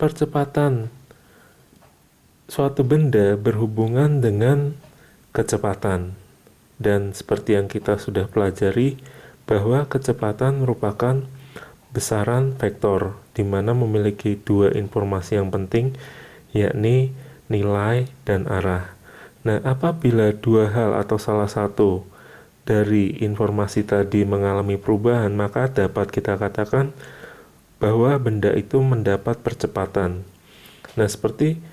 percepatan suatu benda berhubungan dengan kecepatan. Dan seperti yang kita sudah pelajari, bahwa kecepatan merupakan besaran vektor, di mana memiliki dua informasi yang penting, yakni nilai dan arah. Nah, apabila dua hal atau salah satu dari informasi tadi mengalami perubahan, maka dapat kita katakan bahwa benda itu mendapat percepatan. Nah, seperti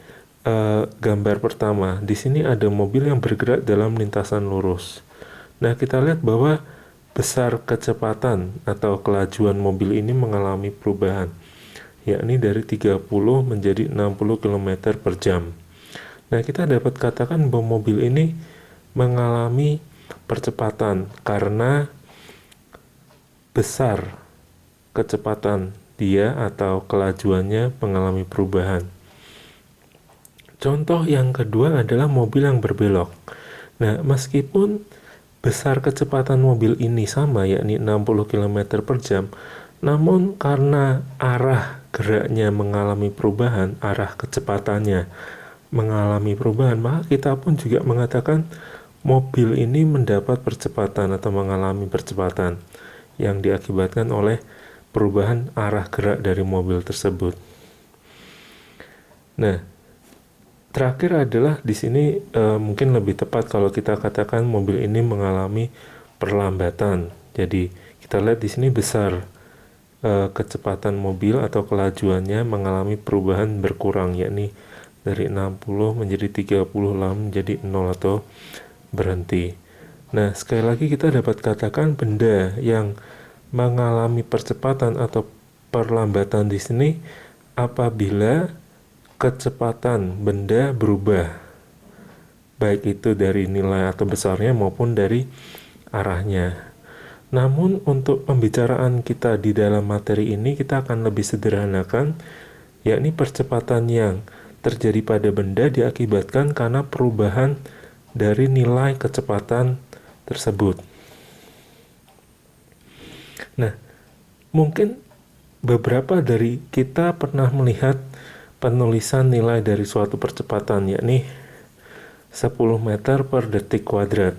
gambar pertama, di sini ada mobil yang bergerak dalam lintasan lurus. Nah, kita lihat bahwa besar kecepatan atau kelajuan mobil ini mengalami perubahan, yakni dari 30 menjadi 60 km per jam. Nah, kita dapat katakan bahwa mobil ini mengalami percepatan karena besar kecepatan dia atau kelajuannya mengalami perubahan. Contoh yang kedua adalah mobil yang berbelok. Nah, meskipun besar kecepatan mobil ini sama, yakni 60 km per jam, namun karena arah geraknya mengalami perubahan, arah kecepatannya mengalami perubahan, maka kita pun juga mengatakan mobil ini mendapat percepatan atau mengalami percepatan yang diakibatkan oleh perubahan arah gerak dari mobil tersebut. Nah, terakhir adalah di sini mungkin lebih tepat kalau kita katakan mobil ini mengalami perlambatan. Jadi kita lihat di sini besar kecepatan mobil atau kelajuannya mengalami perubahan berkurang, yakni dari 60 menjadi 30 lalu menjadi 0 atau berhenti. Nah, sekali lagi kita dapat katakan benda yang mengalami percepatan atau perlambatan di sini apabila kecepatan benda berubah, baik itu dari nilai atau besarnya maupun dari arahnya. Namun untuk pembicaraan kita di dalam materi ini kita akan lebih sederhanakan, yakni percepatan yang terjadi pada benda diakibatkan karena perubahan dari nilai kecepatan tersebut. Nah, mungkin beberapa dari kita pernah melihat penulisan nilai dari suatu percepatan, yakni 10 meter per detik kuadrat.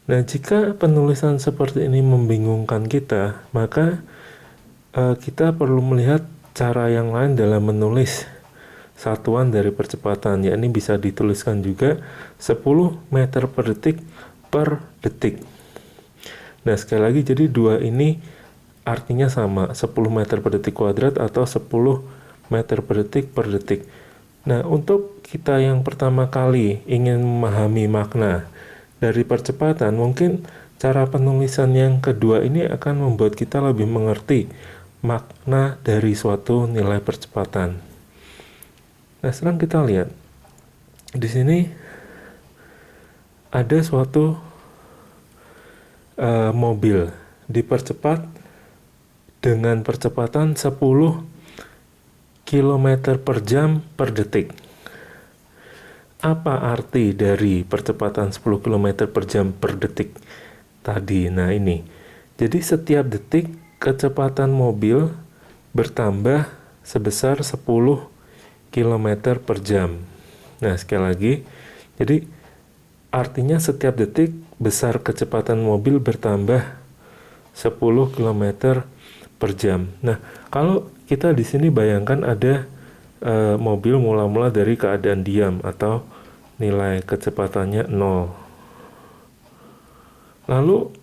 Nah, jika penulisan seperti ini membingungkan kita, maka kita perlu melihat cara yang lain dalam menulis satuan dari percepatan, yakni bisa dituliskan juga 10 meter per detik. Nah, sekali lagi, jadi dua ini artinya sama, 10 meter per detik kuadrat atau 10 meter per detik. Nah, untuk kita yang pertama kali ingin memahami makna dari percepatan, mungkin cara penulisan yang kedua ini akan membuat kita lebih mengerti makna dari suatu nilai percepatan. Nah, sekarang kita lihat di sini ada suatu mobil dipercepat dengan percepatan 10 km per jam per detik. Apa arti dari percepatan 10 km per jam per detik tadi? Nah, ini. Jadi setiap detik kecepatan mobil bertambah sebesar 10 km per jam. Nah, sekali lagi, jadi artinya setiap detik besar kecepatan mobil bertambah 10 km per jam. Nah, kalau kita di sini bayangkan ada mobil mula-mula dari keadaan diam atau nilai kecepatannya 0. Lalu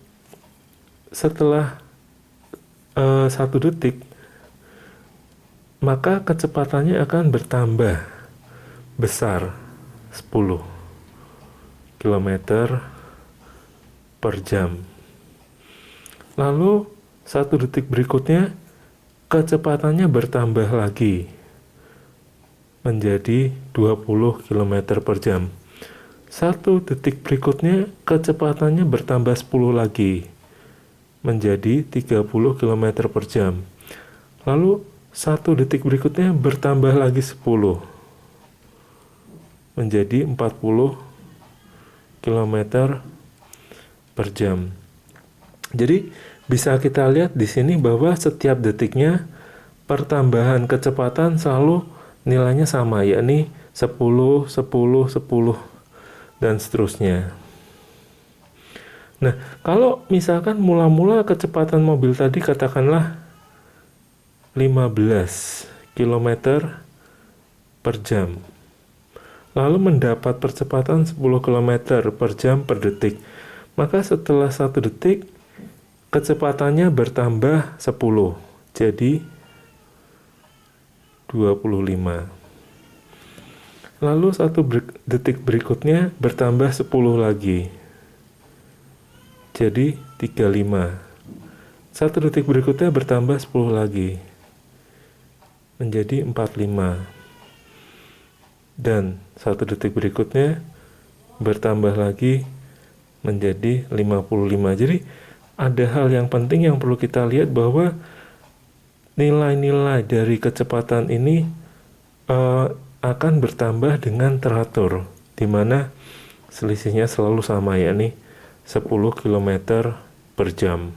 setelah 1 detik, maka kecepatannya akan bertambah besar 10 km per jam. Lalu 1 detik berikutnya kecepatannya bertambah lagi menjadi 20 km per jam. 1 detik berikutnya kecepatannya bertambah 10 lagi menjadi 30 km per jam. Lalu 1 detik berikutnya bertambah lagi 10 menjadi 40 km per jam. Jadi bisa kita lihat di sini bahwa setiap detiknya pertambahan kecepatan selalu nilainya sama, yakni 10, 10, 10, dan seterusnya. Nah, kalau misalkan mula-mula kecepatan mobil tadi katakanlah 15 km per jam, lalu mendapat percepatan 10 km per jam per detik, maka setelah 1 detik kecepatannya bertambah 10, jadi 25. Lalu 1 detik berikutnya bertambah 10 lagi, jadi 35. 1 detik berikutnya bertambah 10 lagi, menjadi 45. Dan 1 detik berikutnya bertambah lagi menjadi 55. Jadi ada hal yang penting yang perlu kita lihat, bahwa nilai-nilai dari kecepatan ini akan bertambah dengan teratur, di mana selisihnya selalu sama, yakni 10 km per jam.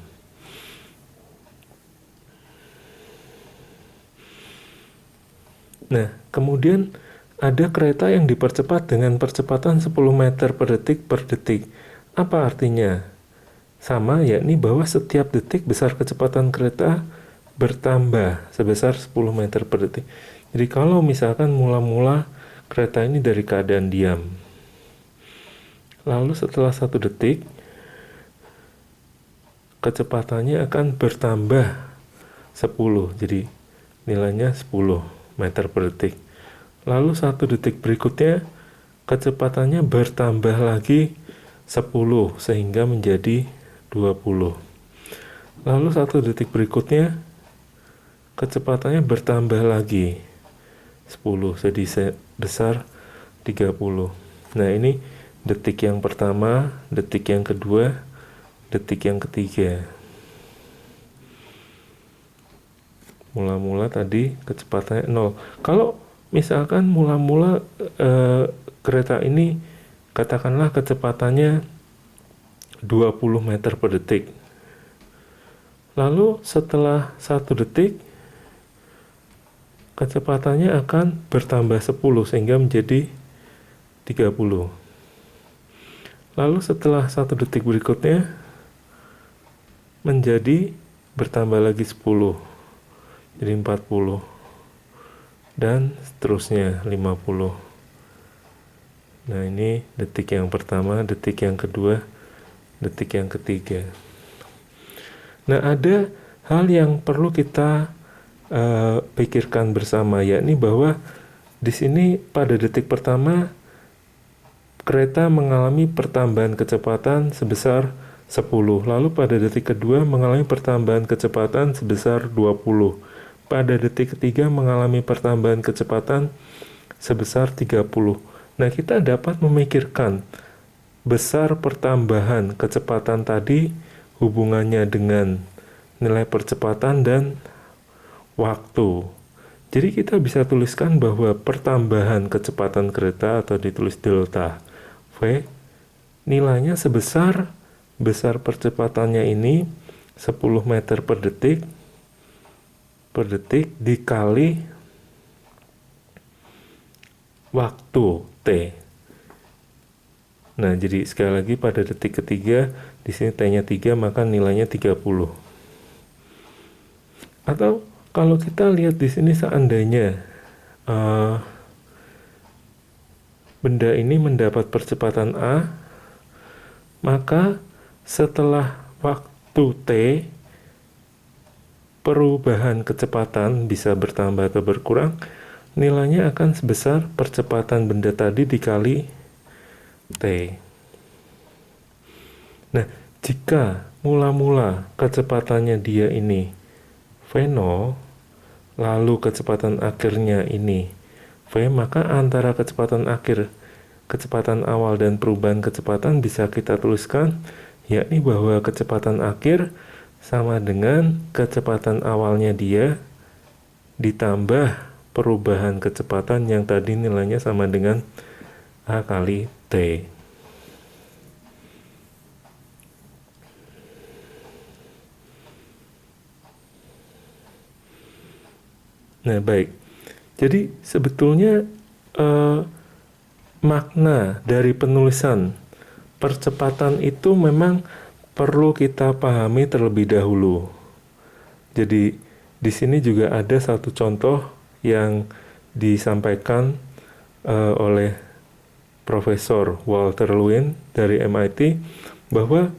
Nah, kemudian ada kereta yang dipercepat dengan percepatan 10 meter per detik. Apa artinya? Sama, yakni bahwa setiap detik besar kecepatan kereta bertambah sebesar 10 meter per detik. Jadi kalau misalkan mula-mula kereta ini dari keadaan diam, lalu setelah 1 detik kecepatannya akan bertambah 10, jadi nilainya 10 meter per detik. Lalu 1 detik berikutnya kecepatannya bertambah lagi 10 sehingga menjadi 20. Lalu 1 detik berikutnya kecepatannya bertambah lagi 10, jadi sebesar 30. Nah, ini detik yang pertama, detik yang kedua, detik yang ketiga. Mula-mula tadi kecepatannya 0. Kalau misalkan mula-mula kereta ini katakanlah kecepatannya 20 meter per detik. Lalu setelah 1 detik kecepatannya akan bertambah 10 sehingga menjadi 30. Lalu setelah 1 detik berikutnya menjadi bertambah lagi 10, jadi 40, dan seterusnya 50. Nah, ini detik yang pertama, detik yang kedua, detik yang ketiga. Nah, ada hal yang perlu kita pikirkan bersama, yakni bahwa di sini pada detik pertama kereta mengalami pertambahan kecepatan sebesar 10, lalu pada detik kedua mengalami pertambahan kecepatan sebesar 20, pada detik ketiga mengalami pertambahan kecepatan sebesar 30. Nah, kita dapat memikirkan besar pertambahan kecepatan tadi hubungannya dengan nilai percepatan dan waktu. Jadi kita bisa tuliskan bahwa pertambahan kecepatan kereta, atau ditulis delta V, nilainya sebesar besar percepatannya ini 10 meter per detik dikali waktu T. Nah, jadi sekali lagi pada detik ketiga, di sini T-nya 3, maka nilainya 30. Atau kalau kita lihat di sini, seandainya benda ini mendapat percepatan A, maka setelah waktu T, perubahan kecepatan bisa bertambah atau berkurang, nilainya akan sebesar percepatan benda tadi dikali T. Nah, jika mula-mula kecepatannya dia ini V0, lalu kecepatan akhirnya ini V, maka antara kecepatan akhir, kecepatan awal, dan perubahan kecepatan bisa kita tuliskan, yakni bahwa kecepatan akhir sama dengan kecepatan awalnya dia ditambah perubahan kecepatan yang tadi nilainya sama dengan A kali T. Nah, baik. Jadi sebetulnya makna dari penulisan percepatan itu memang perlu kita pahami terlebih dahulu. Jadi di sini juga ada satu contoh yang disampaikan oleh Profesor Walter Lewin dari MIT, bahwa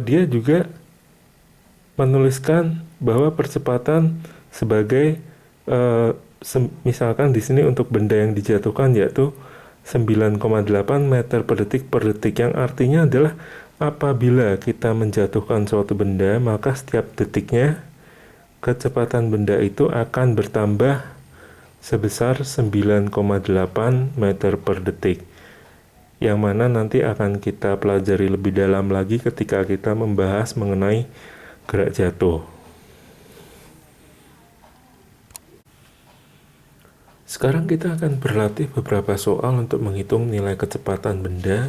dia juga menuliskan bahwa percepatan sebagai misalkan di sini untuk benda yang dijatuhkan yaitu 9,8 meter per detik, yang artinya adalah apabila kita menjatuhkan suatu benda, maka setiap detiknya kecepatan benda itu akan bertambah sebesar 9,8 meter per detik, yang mana nanti akan kita pelajari lebih dalam lagi ketika kita membahas mengenai gerak jatuh. Sekarang kita akan berlatih beberapa soal untuk menghitung nilai kecepatan benda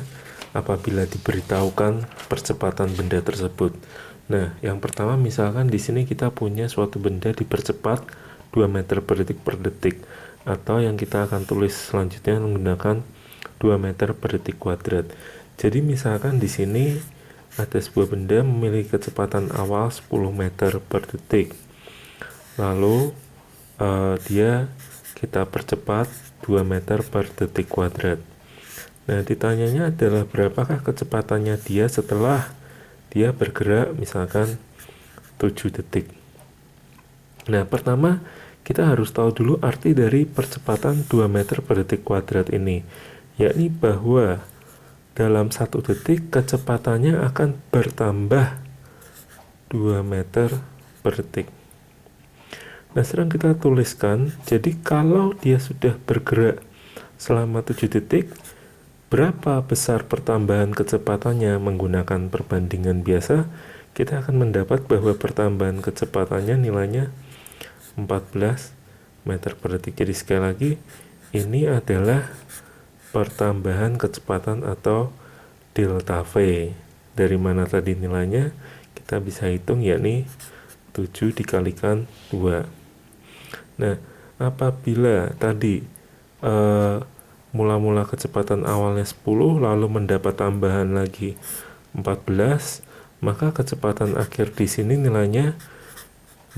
apabila diberitahukan percepatan benda tersebut. Nah, yang pertama misalkan di sini kita punya suatu benda dipercepat 2 meter per detik, atau yang kita akan tulis selanjutnya menggunakan 2 meter per detik kuadrat. Jadi misalkan di sini ada sebuah benda memiliki kecepatan awal 10 meter per detik. Lalu dia kita percepat 2 meter per detik kuadrat. Nah, ditanyanya adalah berapakah kecepatannya dia setelah dia bergerak misalkan 7 detik. Nah, pertama kita harus tahu dulu arti dari percepatan 2 meter per detik kuadrat ini, yakni bahwa dalam 1 detik kecepatannya akan bertambah 2 meter per detik. Nah, sekarang kita tuliskan, jadi kalau dia sudah bergerak selama 7 detik, berapa besar pertambahan kecepatannya menggunakan perbandingan biasa, kita akan mendapat bahwa pertambahan kecepatannya nilainya 14 meter per detik. Jadi sekali lagi, ini adalah pertambahan kecepatan atau delta V. Dari mana tadi nilainya? Kita bisa hitung, yakni 7 dikalikan 2. Nah, apabila tadi mula-mula kecepatan awalnya 10 lalu mendapat tambahan lagi 14, maka kecepatan akhir di sini nilainya,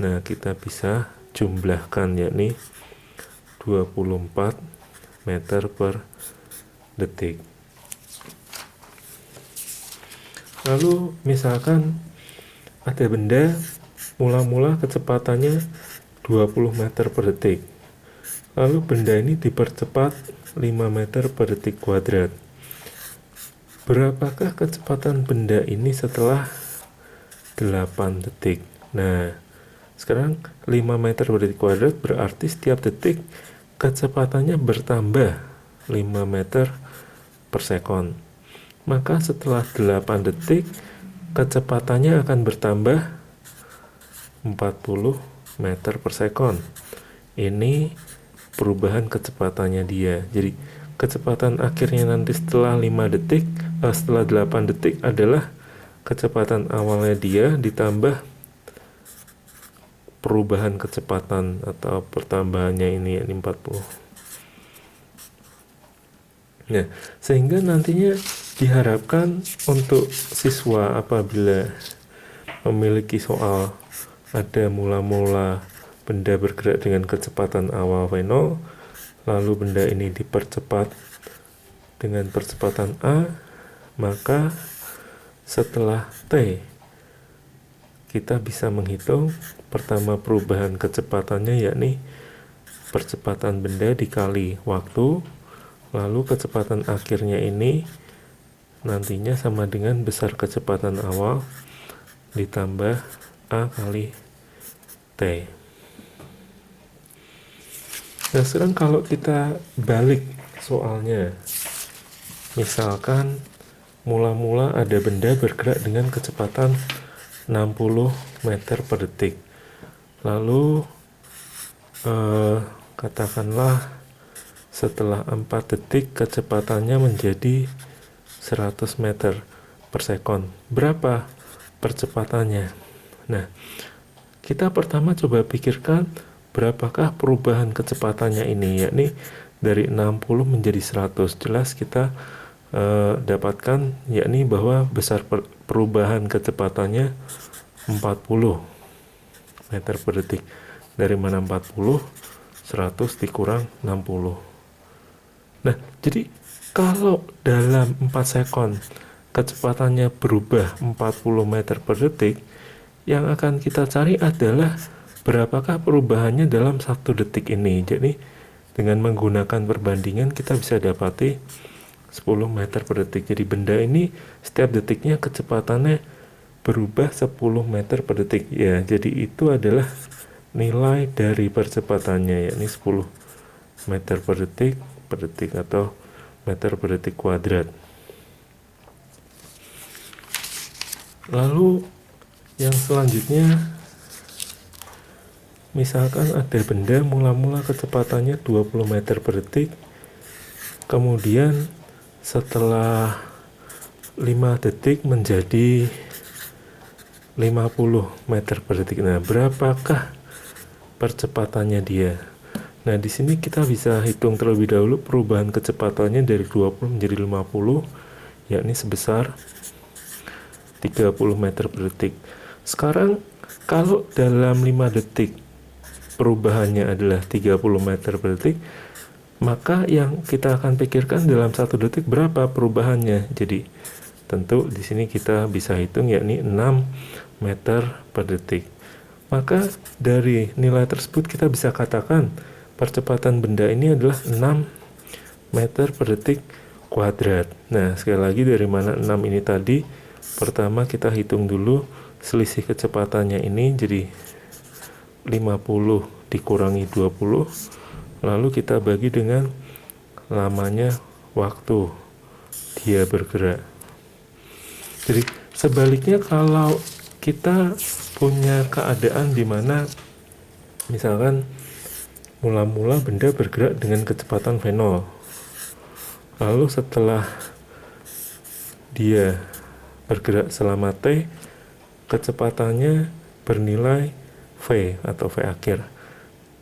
nah kita bisa jumlahkan, yakni 24 meter per detik. Lalu misalkan ada benda mula-mula kecepatannya 20 meter per detik. Lalu benda ini dipercepat 5 meter per detik kuadrat. Berapakah kecepatan benda ini setelah 8 detik? Nah, sekarang 5 meter per detik kuadrat berarti setiap detik kecepatannya bertambah 5 meter per sekon. Maka setelah 8 detik kecepatannya akan bertambah 40 meter per sekon. Ini perubahan kecepatannya dia. Jadi kecepatan akhirnya nanti setelah 8 detik adalah kecepatan awalnya dia ditambah perubahan kecepatan atau pertambahannya ini, yakni 40. Nah, sehingga nantinya diharapkan untuk siswa apabila memiliki soal ada mula-mula benda bergerak dengan kecepatan awal V0, lalu benda ini dipercepat dengan percepatan A, maka setelah T kita bisa menghitung pertama perubahan kecepatannya, yakni percepatan benda dikali waktu, lalu kecepatan akhirnya ini nantinya sama dengan besar kecepatan awal ditambah A kali T. Nah, sekarang kalau kita balik soalnya, misalkan mula-mula ada benda bergerak dengan kecepatan 60 meter per detik. Lalu katakanlah setelah 4 detik kecepatannya menjadi 100 meter per sekon. Berapa percepatannya? Nah, kita pertama coba pikirkan berapakah perubahan kecepatannya ini, yakni dari 60 menjadi 100. Jelas kita dapatkan yakni bahwa besar perubahan kecepatannya 40 meter per detik. Dari mana 40? 100 dikurang 60. Nah, jadi kalau dalam 4 sekon kecepatannya berubah 40 meter per detik, yang akan kita cari adalah berapakah perubahannya dalam 1 detik ini. Jadi dengan menggunakan perbandingan kita bisa dapati 10 meter per detik. Jadi benda ini setiap detiknya kecepatannya berubah 10 meter per detik. Ya, jadi itu adalah nilai dari percepatannya, yakni 10 meter per detik atau meter per detik kuadrat. Lalu yang selanjutnya, misalkan ada benda mula-mula kecepatannya 20 meter per detik, kemudian setelah 5 detik menjadi 50 meter per detik. Nah, berapakah percepatannya dia? Nah, di sini kita bisa hitung terlebih dahulu perubahan kecepatannya dari 20 menjadi 50, yakni sebesar 30 meter per detik. Sekarang, kalau dalam 5 detik perubahannya adalah 30 meter per detik, maka yang kita akan pikirkan dalam 1 detik berapa perubahannya. Jadi, tentu di sini kita bisa hitung, yakni 6 meter per detik. Maka dari nilai tersebut kita bisa katakan percepatan benda ini adalah 6 meter per detik kuadrat. Nah, sekali lagi dari mana 6 ini tadi? Pertama kita hitung dulu selisih kecepatannya ini, jadi 50 dikurangi 20, lalu kita bagi dengan lamanya waktu dia bergerak. Jadi sebaliknya, kalau kita punya keadaan di mana misalkan mula-mula benda bergerak dengan kecepatan V0, lalu setelah dia bergerak selama T, kecepatannya bernilai V atau V akhir.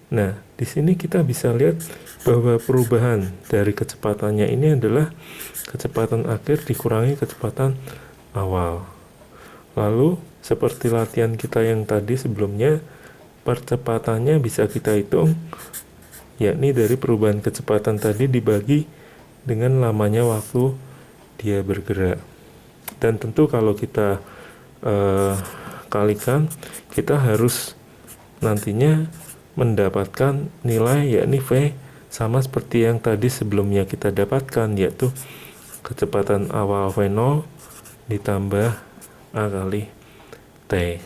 Nah, di sini kita bisa lihat bahwa perubahan dari kecepatannya ini adalah kecepatan akhir dikurangi kecepatan awal. Lalu, seperti latihan kita yang tadi sebelumnya, percepatannya bisa kita hitung, yakni dari perubahan kecepatan tadi dibagi dengan lamanya waktu dia bergerak. Dan tentu kalau kita kalikan, kita harus nantinya mendapatkan nilai, yakni V sama seperti yang tadi sebelumnya kita dapatkan, yaitu kecepatan awal V0 ditambah A kali T.